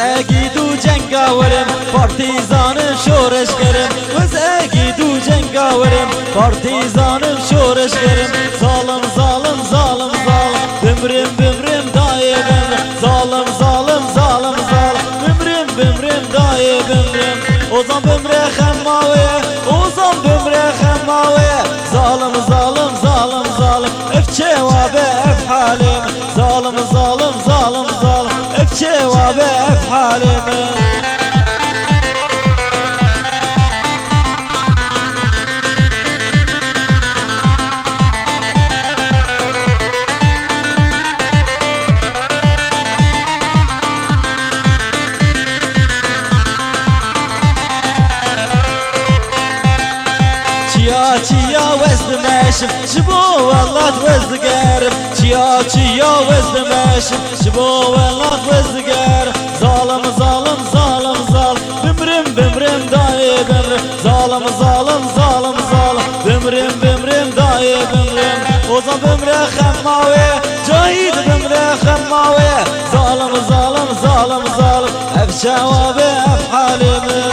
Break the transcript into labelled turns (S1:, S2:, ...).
S1: اكيد وجنگاورم پارتیزانم شورش کرم وز اكيد وجنگاورم پارتیزانم شورش کرم ظالم ظالم ظالم ظالم بمرم بمرم دايبم ظالم ظالم ظالم ظالم بمرم بمرم دايبم ozan bömre xemmaviye ozan bömre xemmaviye ظالم ظالم ظالم ظالم اف جوابه اف حالم ظالم ظالم ظالم ظالم اف جوابه اف حالم چیا وزدمشم شبو والله وزدگرم چیا وزدمشم شبو والله وزدگرم ظالم ظالم ظالم ظالم بمرم بمرم داي بمرم ظالم ظالم ظالم ظالم بمرم بمرم داي بمرم ozan bömre xemmaviye cahid bömre xemmaviye ظالم ظالم ظالم ظالم ef cevabı ef halimi